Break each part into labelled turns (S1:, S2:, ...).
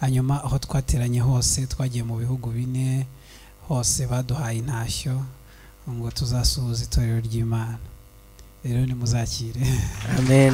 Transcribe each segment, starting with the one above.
S1: hanyuma aho twateranye hose twagiye mu bihugu bine hose baduhaye intashyo ngo tuzasuhuza itorero ry'Imana rero nimuzakire
S2: amen.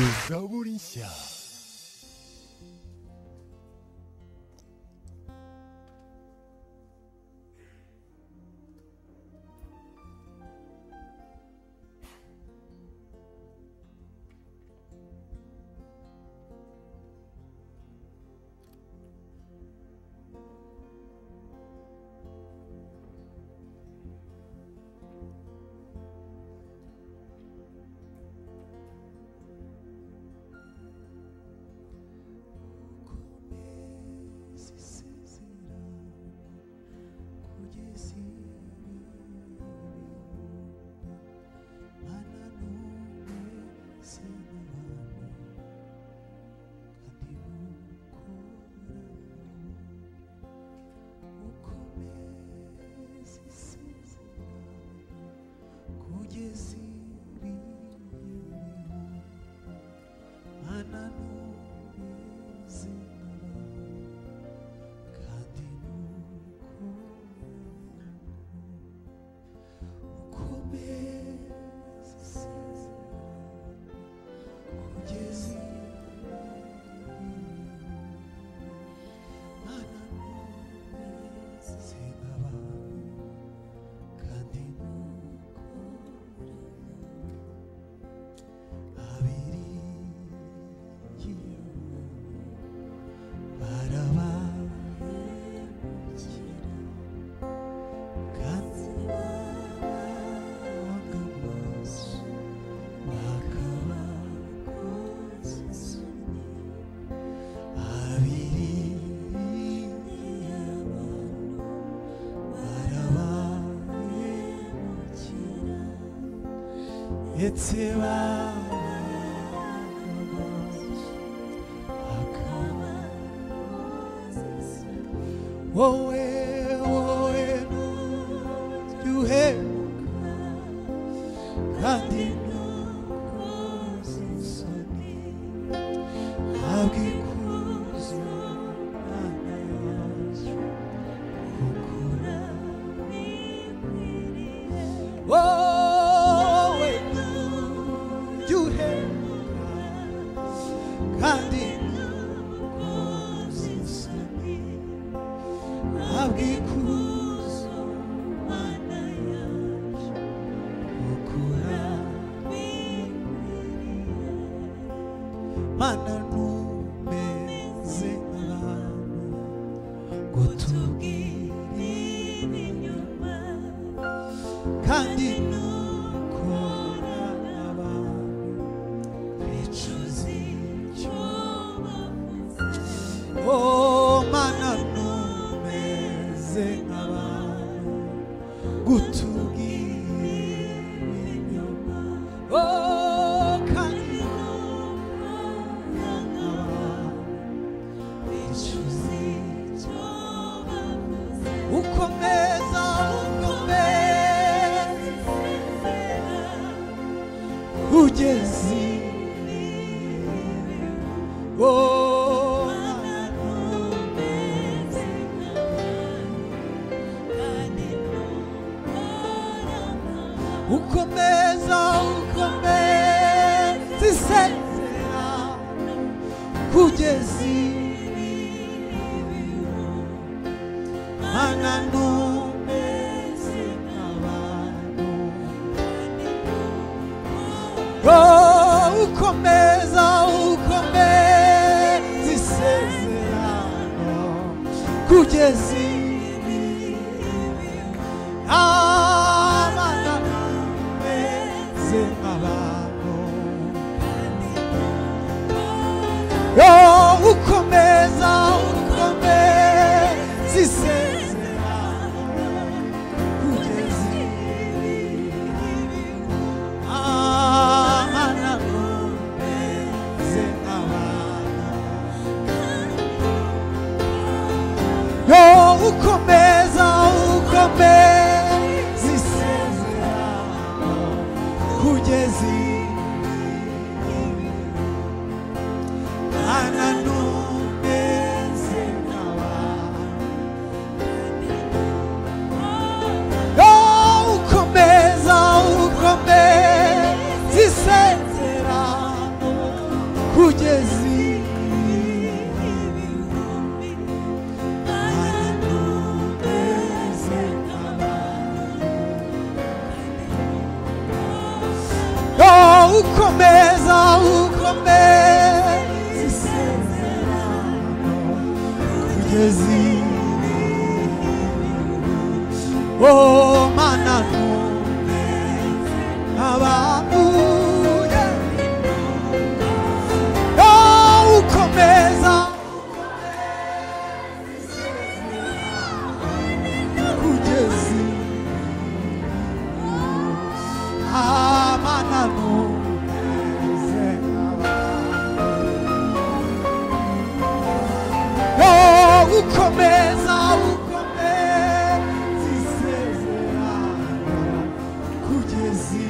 S1: ukomeza isezerano kugeza oh mana abantu ukomeza kugeza mana ukomeza isezerano kugeza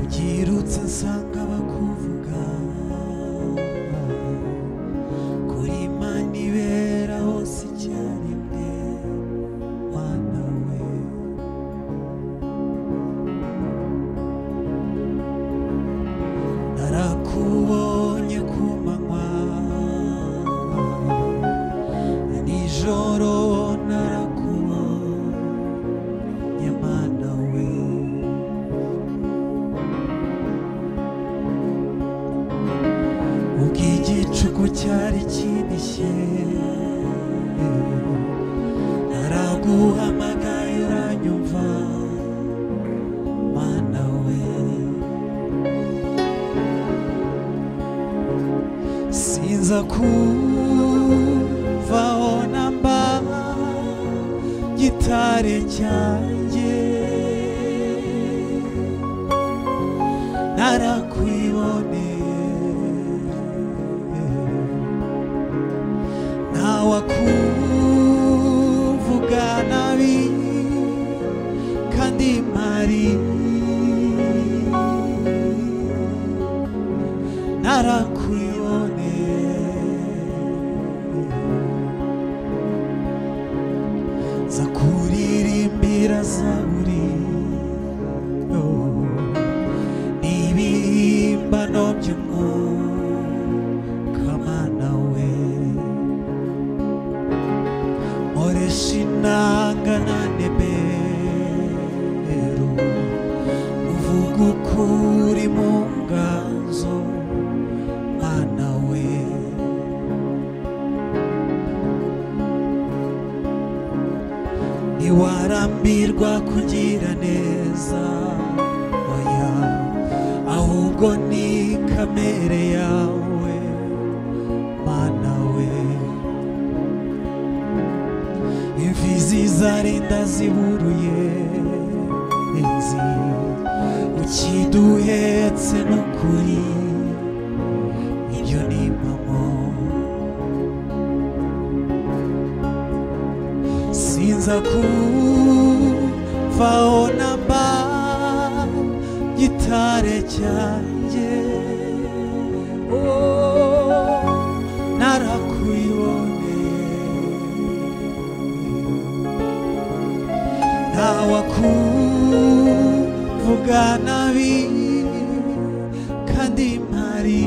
S2: byirutse nsanga bakuvuga kuri Imana ibera hose icyarimwe Mana we cyari kinishye naraguhamagaye uranyumva mana we sinza kuvaho namba gitare cyanjye narakwiboneye ntawakuvuga nabi kandi mpari narakwiboneye nza kuririmbira zaburi n'ibihimbano by'umwuka mana we nkoresha inanga na nebero uvuga ukuri mu nganzo mana we ntiwarambirwa kugira neza oya ahubwo ni kamere yawe mana we imfizi zarinda ziburuye inzi ukiduhetse n'ukuri ibyo ni impamo sinza kuvaho namba gitare cyanjye narakwiboneye ntawakuvuga nabi kandi mpari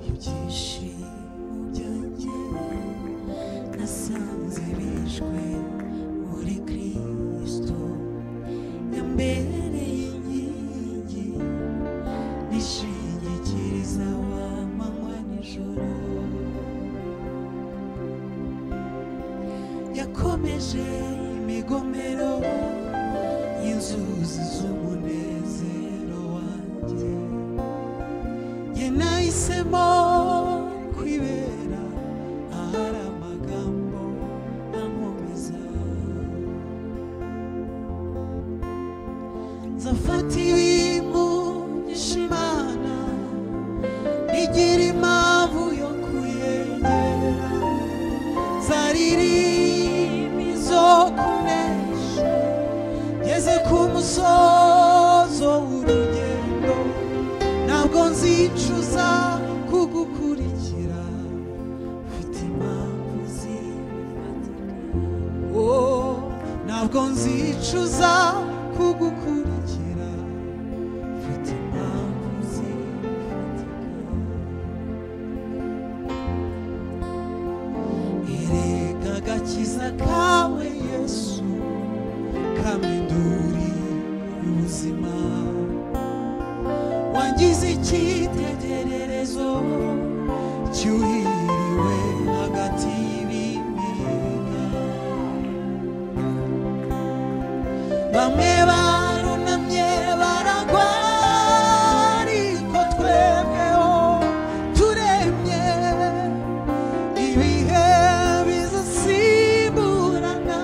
S2: ibyishimo byanjye nasanze bishwe muri Kristo yambereye inkingi nishingikiriza w'amanywa n'ijoro yakomeje imigomero y'inzuzi z'umunezero wanjye nahisemo kwibera ahari amagambo ankomeza nzafata ibimugisha Imana nigira impamvu yo kuyegera zaririmba izo kunesha ngeze ku musozo w'urugendo ntabwo nzicuza kugukurikira mfite impamvu zifatika ntabwo nzicuza kugukurikira mfite impamvu zifatika erega agakiza kawe Yesu kaminduri y'ubuzima wangize icyitegererezo cyuhiriwe hagati y'ibimina bamwe barunamye baragwa ariko twebweho turemye ibihe bizasimburana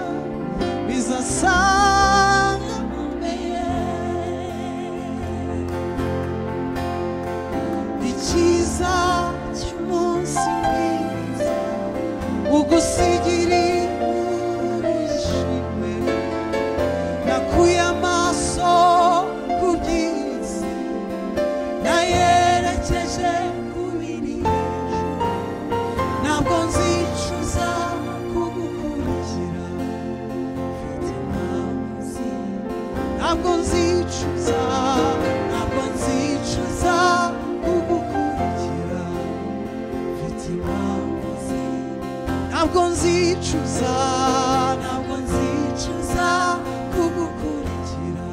S2: bizasanga icyiza cy'umunsi mwiza ugusigira ishimwe nakuye amaso ku by'isi nayerekeje ku biri ntabwo nzicuza kugukurikira mfite impamvu ntabwo nzicuza ntabwo nzicuza kugukurikira mfite impamvu ntabwo nzicuza ntabwo nzicuza kugukurikira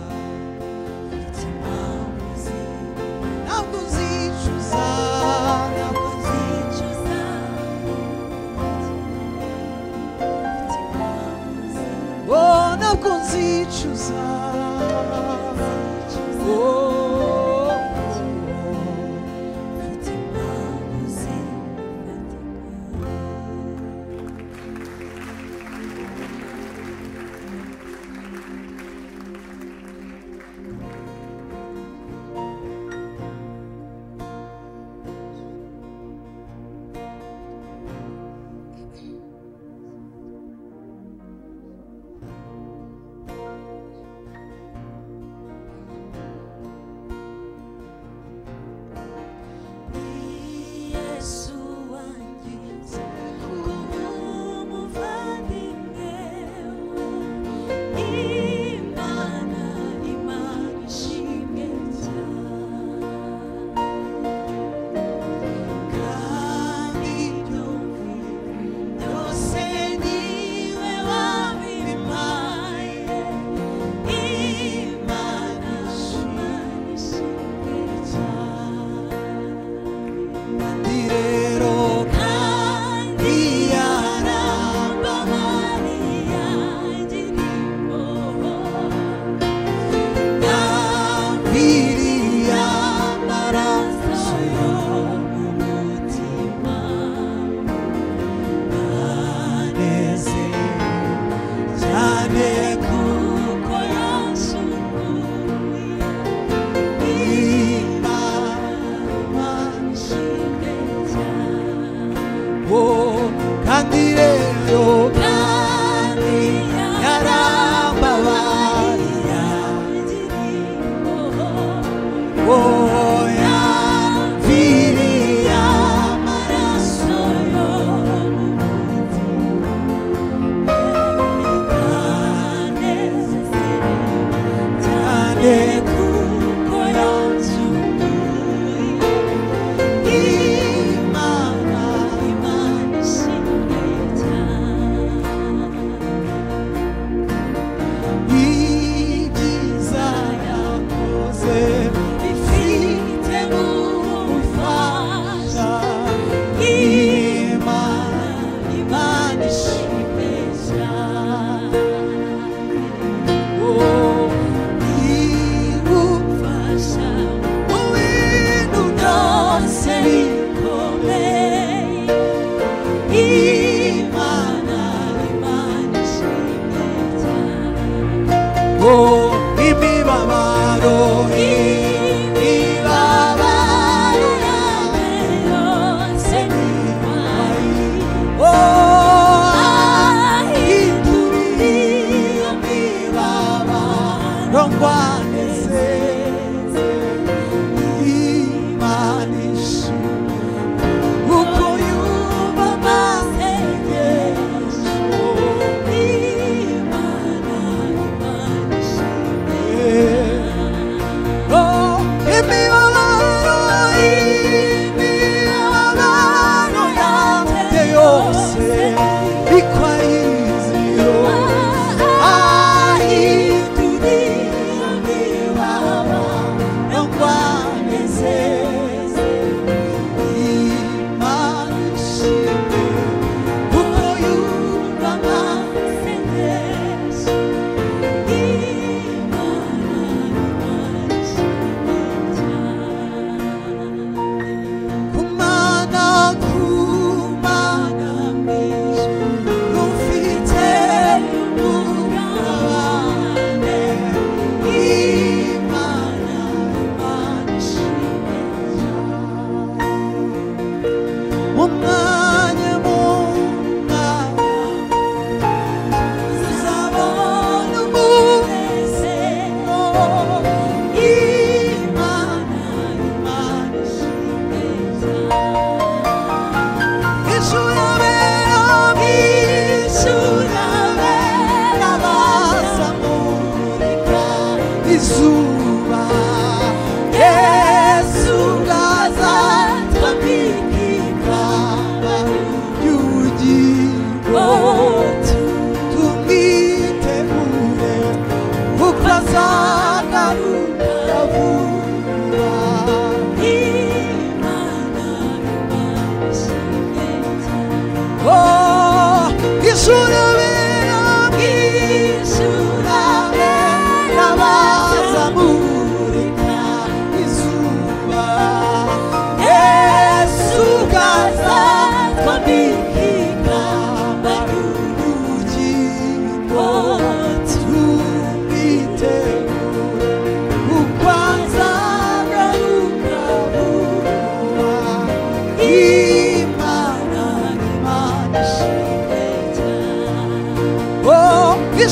S2: mfite impamvu ntabwo nzicuza ntabwo nzicuza oh ntabwo nzicuza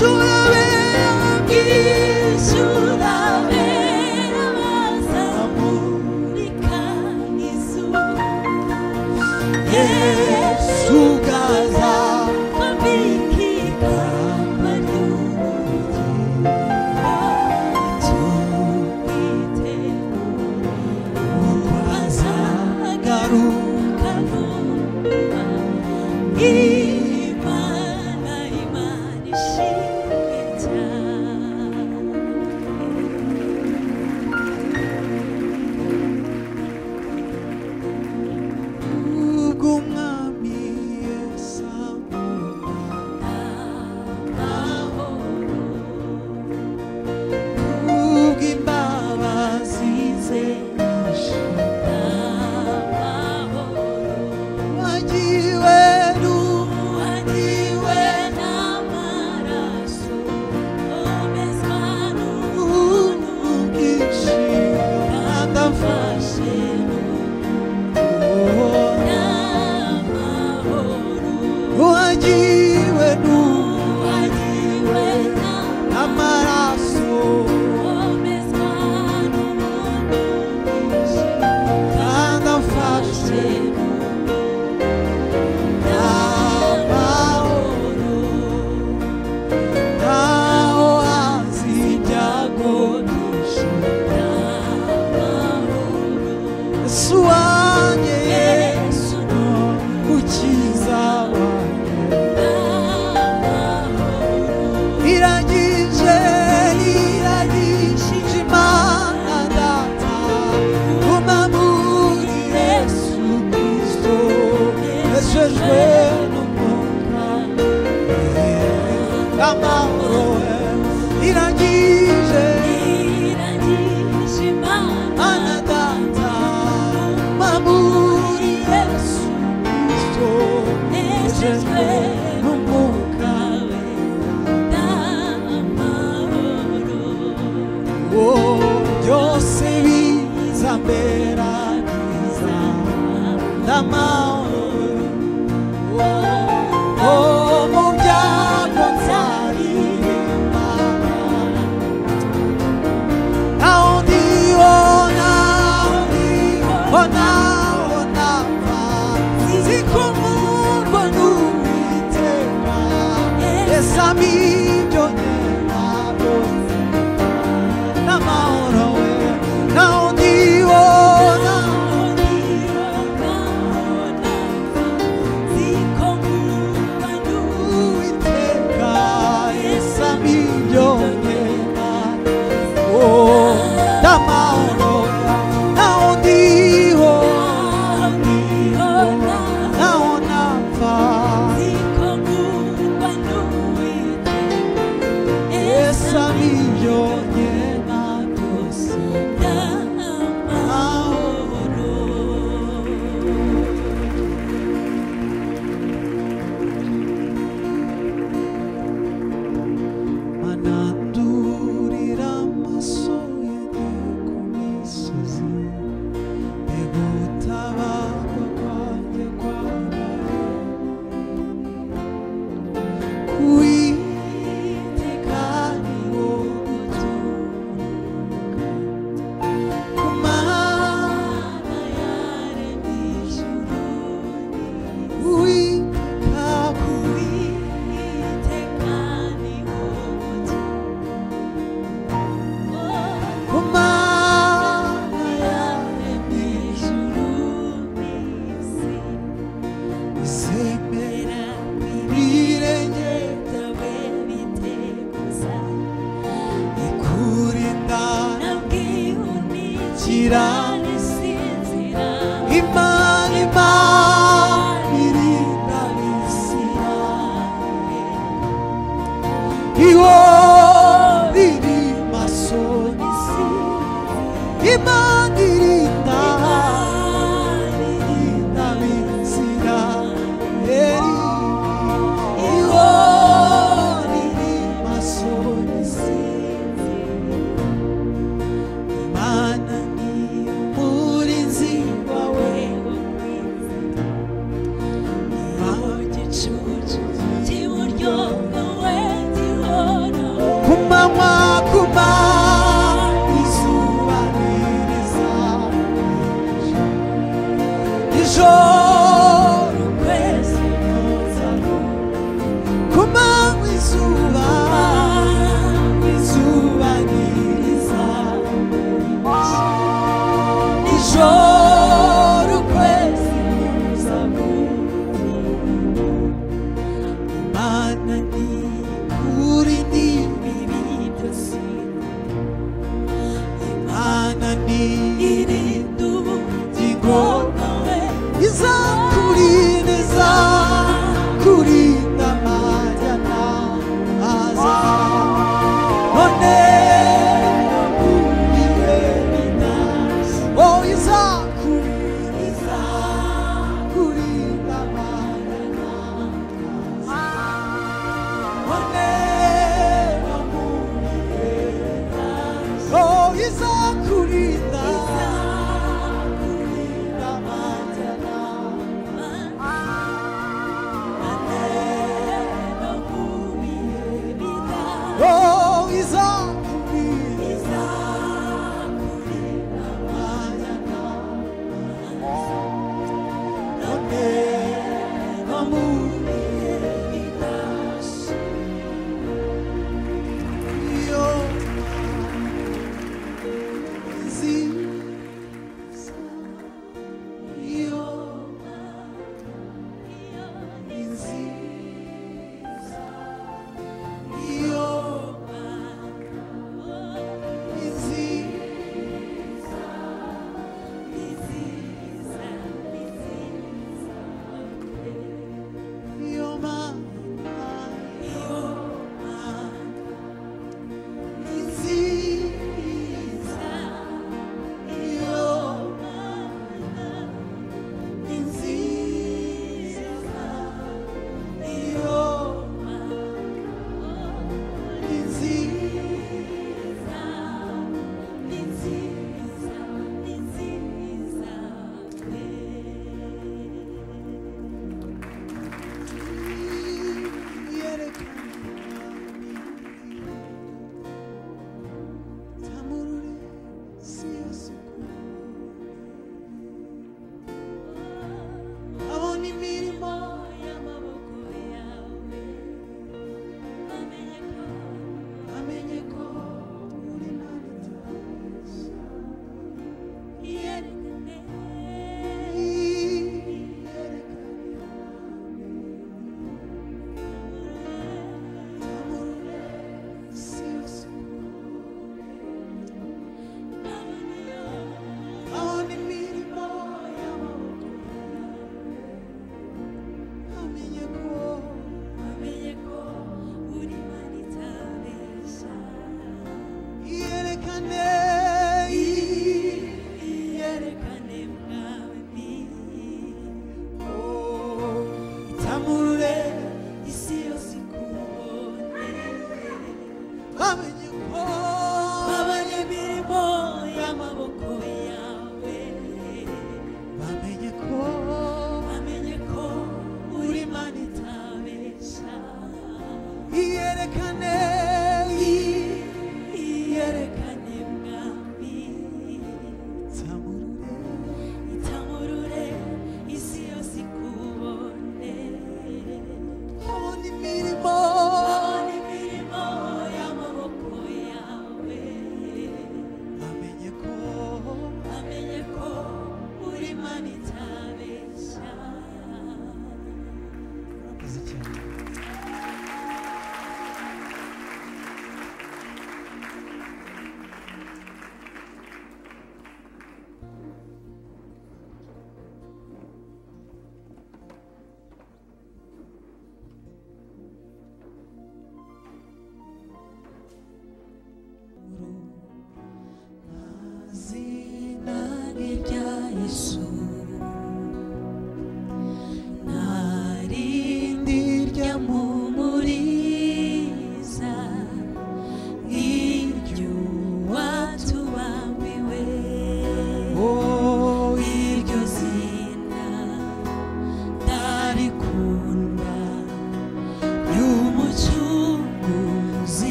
S2: Yo,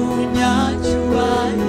S2: Umunyacubahiro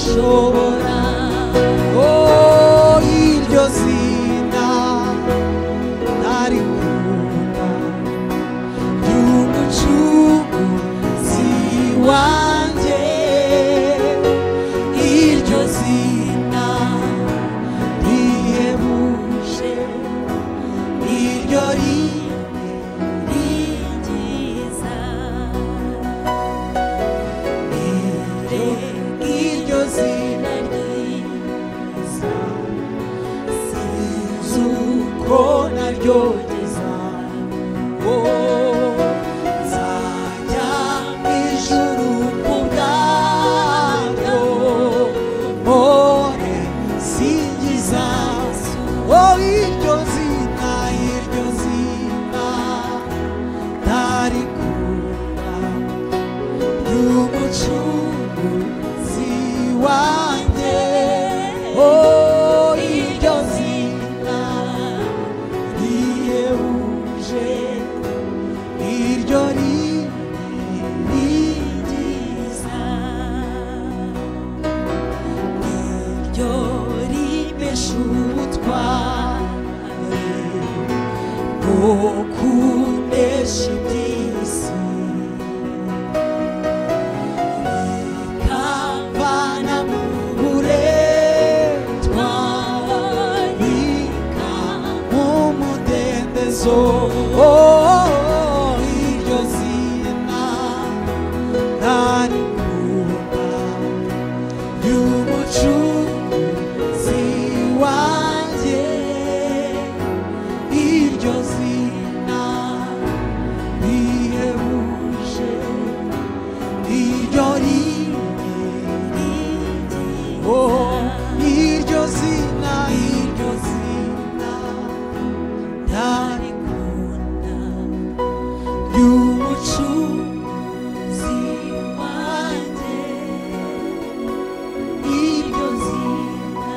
S2: rishobora oh iryo zina ntarikunda ry'umucunguzi wanjye iryo zina rihebuje iryo
S3: ringiza
S2: iryo zina ryiza sinzi uko naryogeza nzajya mu ijuru ku bwaryo mpore singiza iryo zina ntarikunda ry'umucunguzi wanjye iryo zina rihebuje iryo ringiza iryo rimesha ubutware bwo kunesha iby'isi rikamvana mu buretwa mu mudendezo iryo zina ntarikunda ry'umucunguzi wanjye iryo zina rihebuje iryo iryo zina ntarikunda ry'umucunguzi wanjye iryo zina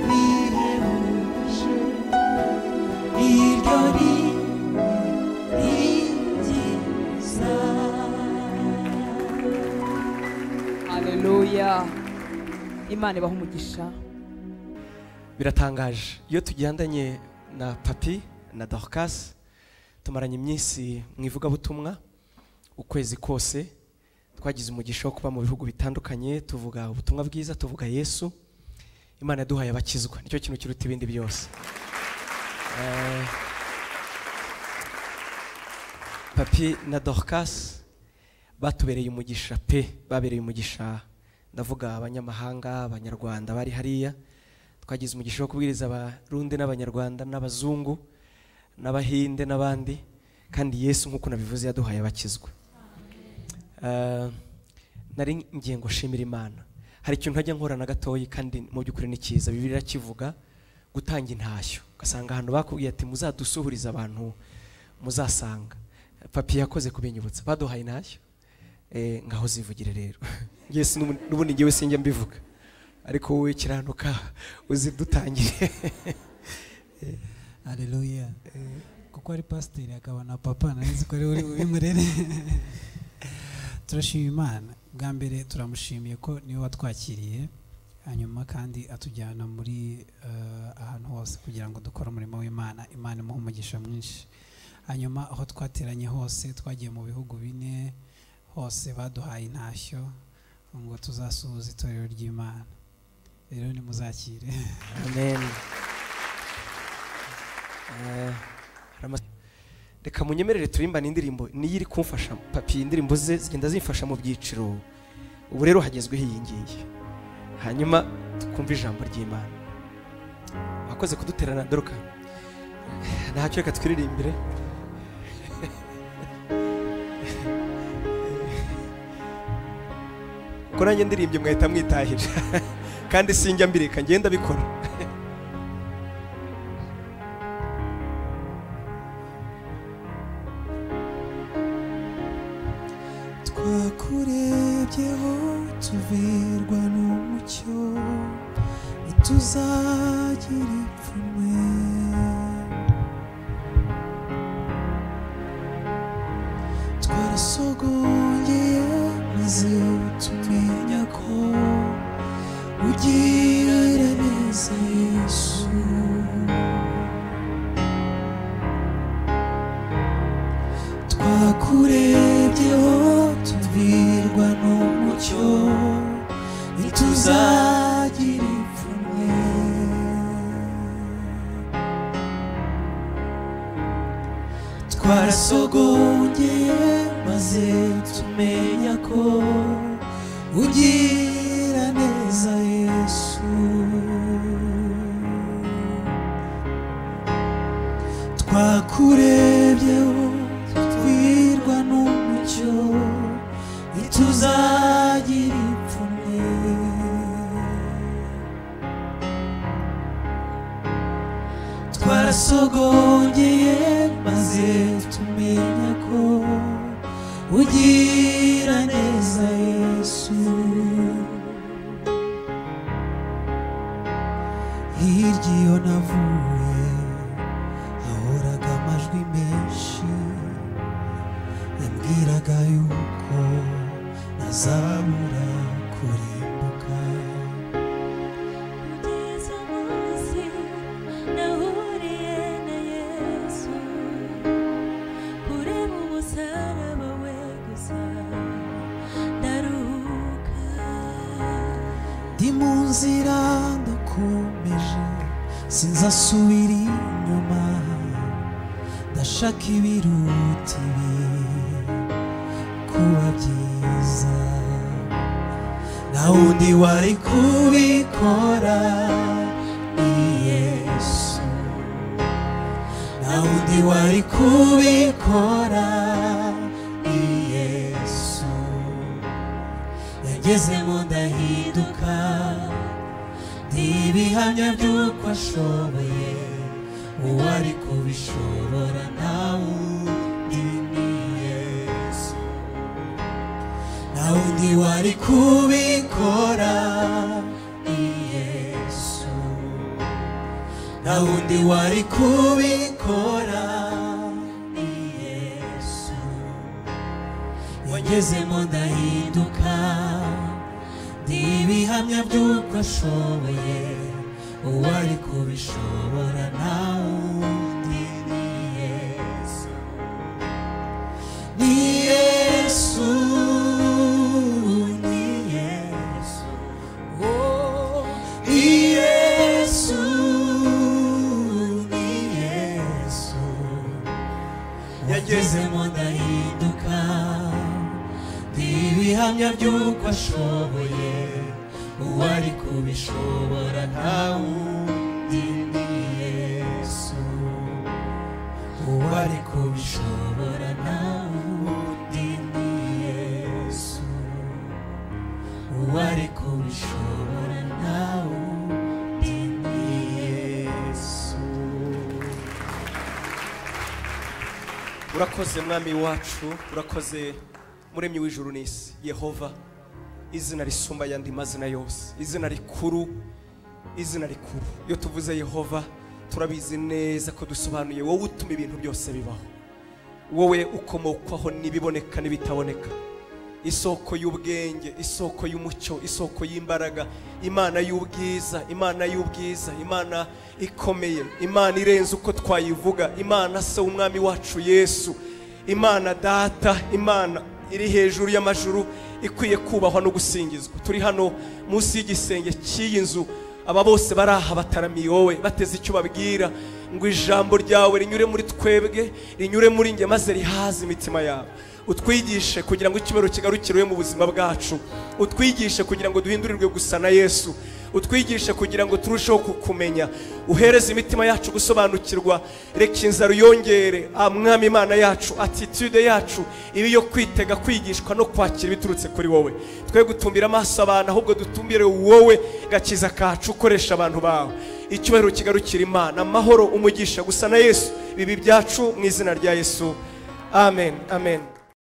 S2: rihebuje iryo ringiza.
S4: Haleluya. Imana ibaha umugisha.
S5: Biratangaje iyo tugendanye na Papi na Dorcas tumaranye iminsi mu ivugabutumwa ukwezi kose twagize umugisha wo kuba mu bihugu bitandukanye tuvuga ubutumwa bwiza tuvuga Yesu. Imana yaduhaye abakizwa nicyo kintu kiruta ibindi byose. Papi na Dorcas batubereye umugisha pe babereye umugisha ndavuga abanyamahanga abanyarwanda bari hariya twagize umugisha wo kubwiriza abarundi n'abanyarwanda n'abazungu n'abahinde n'abandi kandi Yesu nkuko nabivuze yaduhaye abakizwa. Nari ngiye ngo shimira Imana hari ikintu ntajya nkora na gatoyi kandi mu by'ukuri ni cyiza Bibiliya kivuga gutanga intashyo ugasanga ahantu bakubwiye ati muzadusuhuriza abantu muzasanga Papi yakoze kubinyibutsa baduhaye intashyo ngaho zivugire rero Yesu n'ubundi ngewe sinjya mbivuga ariko wowe kiranuka uzidutangire.
S1: Haleluya. Kuko ari pasiteri akaba na papa nzi ko ari uri bimurere. Turashima Imana bwa mbere turamushimiye ko niwe watwakiriye hanyuma kandi atujyana muri ahantu hose kugira ngo dukore umurimo w'Imana. Imana imuha umugisha mwinshi. Hanyuma aho twateranye hose twagiye mu bihugu bine hose baduhaye intashyo ngo tuzasuhuza itorero ry'Imana. Rero ni muzakire.
S5: Amen. Reka munyemerere turimbana indirimbo niyo iri kumfasha Papi indirimbo ze zigenda zimfasha mu byiciro ubu rero hagezweho iyi ngiyi hanyuma twumva ijambo ry'Imana. Wakoze kuduterana Doroka ntacyo reka twiririmbire. ko nanjye ndirimbye mwahita mwitahira kandi sinjya mbireka ngenda bikora.
S2: twakurebyeho tuvirwa n'umucyo ntituzagira ipfunwe twarasogongeye maze tumenya ko ugira neza Yesu. Twakurebyeho tuvirwa n'umucyo, ntituzagira ipfunwe. Twarasogongeye maze tumenya ko ugira neza Yesu. Twakurebyeho tuvirwa n'umucyo, ntituzagira ipfunwe. Twarasogongeye maze tumenya ko ugira neza Yesu. Hirya iyo navuye hahoraga amajwi menshi yambwiraga yuko ntazabura kurimbuka.
S3: Kugeza umunsi nahuriye na Yesu, kureba umusaraba we gusa ndaruhuka.
S2: Ndi mu nzira ndakomeje sinzasubira inyuma, ndashaka ibiruta ibi kuba byiza. Nta wundi wari kubikora ni Yesu, nta wundi wari kubikora ni Yesu. Yagezemo ndahinduka, ndi ibihamya by'uko ashoboye, uwari kubishobora nta wundi ni Yesu. Nta wundi wari kubikora ni Yesu, nta wundi wari kubikora ni Yesu. Wagezemo ndahinduka, ndi ibihamya by'uko ashoboye, uwari kubishobora nta wundi ni Yesu. Ni Yesu, ni Yesu, oh, ni Yesu, ni Yesu. Yagezemo ndahinduka, ndi ibihamya by'uko ashoboye, uwari kubishobora nta wundi ni Yesu. Uwari kubishobora nta wundi ni Yesu. Uwari kubishobora nta wundi ni Yesu.
S5: urakoze mwami wacu, urakoze muremyi w'ijuru n'isi. Yehova, izina risumba yandi mazina yose, izina rikuru, izina rikuru. Iyo tuvuze Yehova turabizi neza ko dusobanuye wowe utuma ibintu byose bibaho, wowe ukomokwaho n'ibiboneka n'ibitaboneka, isoko y'ubwenge, isoko y'umucyo, isoko y'imbaraga, Imana y'ubwiza, Imana y'ubwiza, Imana ikomeye, Imana irenze uko twayivuga, Imana se umwami wacu Yesu, Imana data, Imana iri hejuru y'amajuru, ikwiye kubahwa no gusingizwa. Turi hano munsi y'igisenge cy'iyi nzu, aba bose baraha bataramiye wowe, bateze icyo babwira ngo ijambo ryawe rinyure muri twebwe, rinyure muri nge, maze rihaze imitima yabo. Utwigishe kugira ngo icyubahiro kigarukire mu buzima bwacu, utwigishe kugira ngo duhindurirwe gusa na Yesu, utwigishe kugira ngo turusheho kukumenya, uhereze imitima yacu gusobanukirwa. Reka inzara uyongere, mwami Imana yacu, attitude yacu ibi yo kwitega, kwigishwa no kwakira biturutse kuri wowe. Twe gutumbira amaso abantu, ahubwo dutumbire wowe gakiza kacu, ukoresha abantu bawe. Icyubahiro kigarukira Imana, amahoro umugisha gusa na Yesu, bibi byacu mu izina rya Yesu, amen, amen.